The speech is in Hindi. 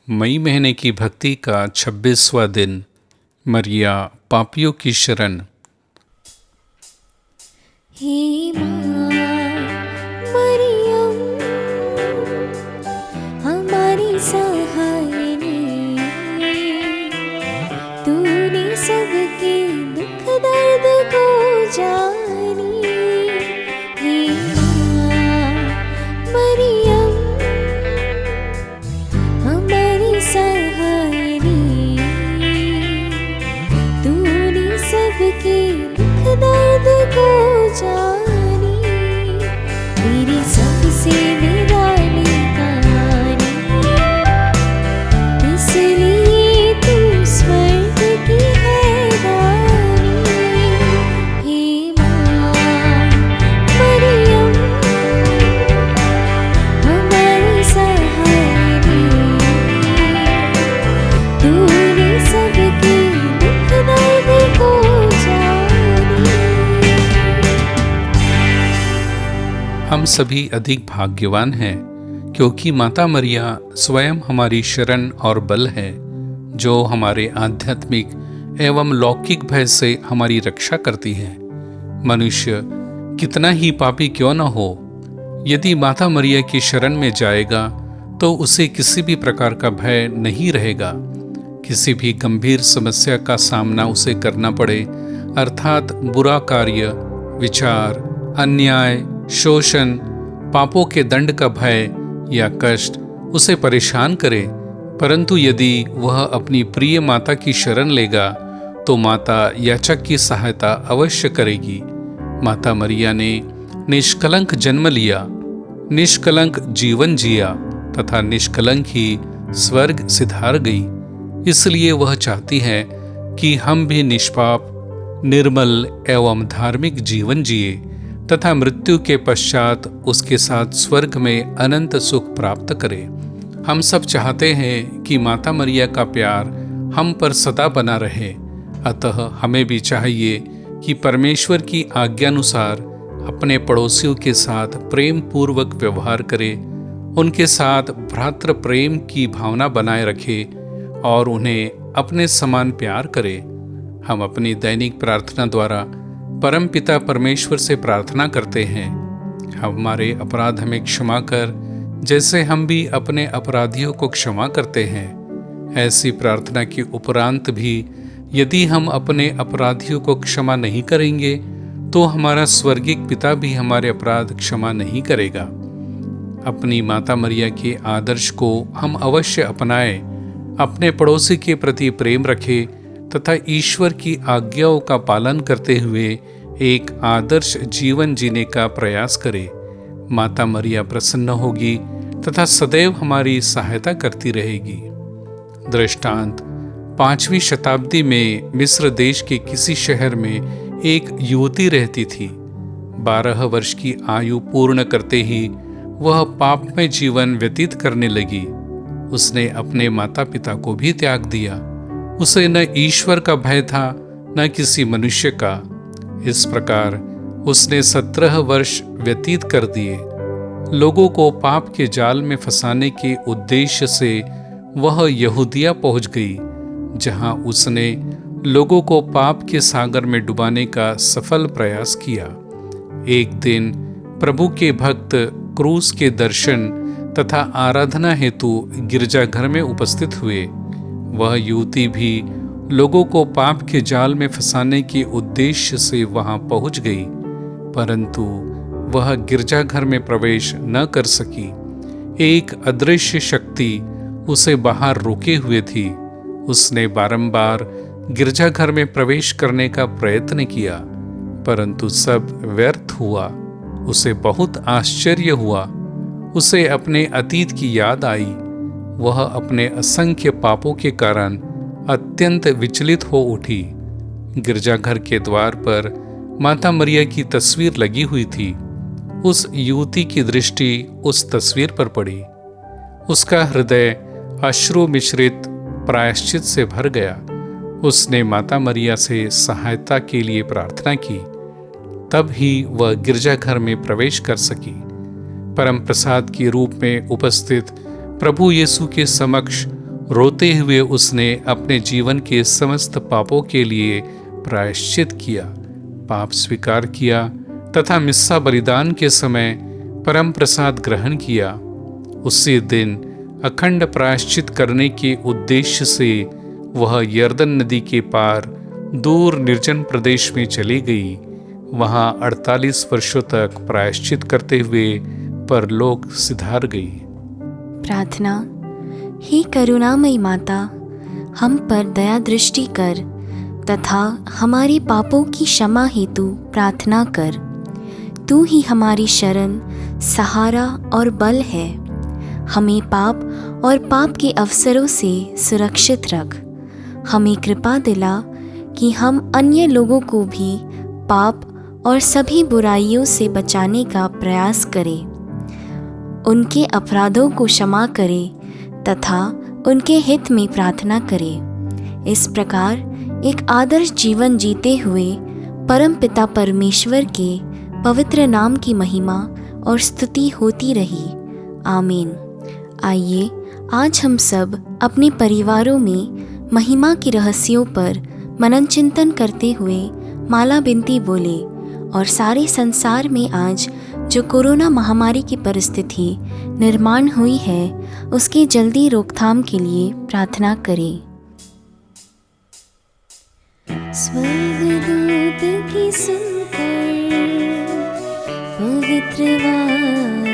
मई महीने की भक्ति का 26वां दिन। मरिया पापियों की शरण। हे माँ मरियम हमारी सहायनी, तूने सबके दुख दर्द को जानी। हे माँ मरियम हमारी सहायनी, तूने सबके दुख दर्द को जानी। तेरी सबसे निराली कहानी, इसलिए तू स्वर्ग की है रानी। हे माँ मरियम हमारी सहायनी, तूने सबके दुख दर्द को जानी। हम सभी अधिक भाग्यवान हैं क्योंकि माता मरिया स्वयं हमारी शरण और बल है, जो हमारे आध्यात्मिक एवं लौकिक भय से हमारी रक्षा करती है। मनुष्य कितना ही पापी क्यों न हो, यदि माता मरिया की शरण में जाएगा तो उसे किसी भी प्रकार का भय नहीं रहेगा। किसी भी गंभीर समस्या का सामना उसे करना पड़े, अर्थात बुरा कार्य, विचार, अन्याय, शोषण, पापों के दंड का भय या कष्ट उसे परेशान करे, परंतु यदि वह अपनी प्रिय माता की शरण लेगा तो माता याचक की सहायता अवश्य करेगी। माता मरिया ने निष्कलंक जन्म लिया, निष्कलंक जीवन जिया तथा निष्कलंक ही स्वर्ग सिधार गई। इसलिए वह चाहती है कि हम भी निष्पाप, निर्मल एवं धार्मिक जीवन जिए तथा मृत्यु के पश्चात उसके साथ स्वर्ग में अनंत सुख प्राप्त करें। हम सब चाहते हैं कि माता मरिया का प्यार हम पर सदा बना रहे, अतः हमें भी चाहिए कि परमेश्वर की आज्ञानुसार अपने पड़ोसियों के साथ प्रेम पूर्वक व्यवहार करें, उनके साथ भ्रातृ प्रेम की भावना बनाए रखें और उन्हें अपने समान प्यार करें। हम अपनी दैनिक प्रार्थना द्वारा परमपिता परमेश्वर से प्रार्थना करते हैं, हमारे अपराध हमें क्षमा कर, जैसे हम भी अपने अपराधियों को क्षमा करते हैं। ऐसी प्रार्थना के उपरांत भी यदि हम अपने अपराधियों को क्षमा नहीं करेंगे तो हमारा स्वर्गिक पिता भी हमारे अपराध क्षमा नहीं करेगा। अपनी माता मरिया के आदर्श को हम अवश्य अपनाएं, अपने पड़ोसी के प्रति प्रेम रखें तथा ईश्वर की आज्ञाओं का पालन करते हुए एक आदर्श जीवन जीने का प्रयास करें। माता मरिया प्रसन्न होगी तथा सदैव हमारी सहायता करती रहेगी। दृष्टांत, 5वीं शताब्दी में मिस्र देश के किसी शहर में एक युवती रहती थी। 12 वर्ष की आयु पूर्ण करते ही वह पाप में जीवन व्यतीत करने लगी। उसने अपने माता पिता को भी त्याग दिया। उसे न ईश्वर का भय था न किसी मनुष्य का। इस प्रकार उसने 17 वर्ष व्यतीत कर दिए। लोगों को पाप के जाल में फंसाने के उद्देश्य से वह यहूदिया पहुंच गई, जहां उसने लोगों को पाप के सागर में डुबाने का सफल प्रयास किया। एक दिन प्रभु के भक्त क्रूस के दर्शन तथा आराधना हेतु गिरजाघर में उपस्थित हुए। वह युवती भी लोगों को पाप के जाल में फंसाने के उद्देश्य से वहां पहुंच गई, परंतु वह गिरजाघर में प्रवेश न कर सकी। एक अदृश्य शक्ति उसे बाहर रोके हुए थी। उसने बारंबार गिरजाघर में प्रवेश करने का प्रयत्न किया, परंतु सब व्यर्थ हुआ। उसे बहुत आश्चर्य हुआ। उसे अपने अतीत की याद आई। वह अपने असंख्य पापों के कारण अत्यंत विचलित हो उठी। गिरजाघर के द्वार पर माता मरिया की तस्वीर लगी हुई थी। उस युवती की दृष्टि उस तस्वीर पर पड़ी। उसका हृदय अश्रु मिश्रित प्रायश्चित से भर गया। उसने माता मरिया से सहायता के लिए प्रार्थना की, तब ही वह गिरजाघर में प्रवेश कर सकी। परम प्रसाद के रूप में उपस्थित प्रभु यीशु के समक्ष रोते हुए उसने अपने जीवन के समस्त पापों के लिए प्रायश्चित किया, पाप स्वीकार किया तथा मिस्सा बलिदान के समय परम प्रसाद ग्रहण किया। उसी दिन अखंड प्रायश्चित करने के उद्देश्य से वह यर्दन नदी के पार दूर निर्जन प्रदेश में चली गई। वहां 48 वर्षों तक प्रायश्चित करते हुए परलोक सिधार गई। प्रार्थना। हे करुणामयी माता, हम पर दया दृष्टि कर तथा हमारे पापों की क्षमा हेतु प्रार्थना कर। तू ही हमारी शरण, सहारा और बल है। हमें पाप और पाप के अवसरों से सुरक्षित रख। हमें कृपा दिला कि हम अन्य लोगों को भी पाप और सभी बुराइयों से बचाने का प्रयास करें, उनके अपराधों को क्षमा करें तथा उनके हित में प्रार्थना करें। इस प्रकार एक आदर्श जीवन जीते हुए परम पिता परमेश्वर के पवित्र नाम की महिमा और स्तुति होती रही। आमीन। आइए आज हम सब अपने परिवारों में महिमा के रहस्यों पर मनन चिंतन करते हुए माला बिनती बोले और सारे संसार में आज जो कोरोना महामारी की परिस्थिति निर्माण हुई है उसकी जल्दी रोकथाम के लिए प्रार्थना करें। स्वर्गदूत की सुनकर पवित्र वाणी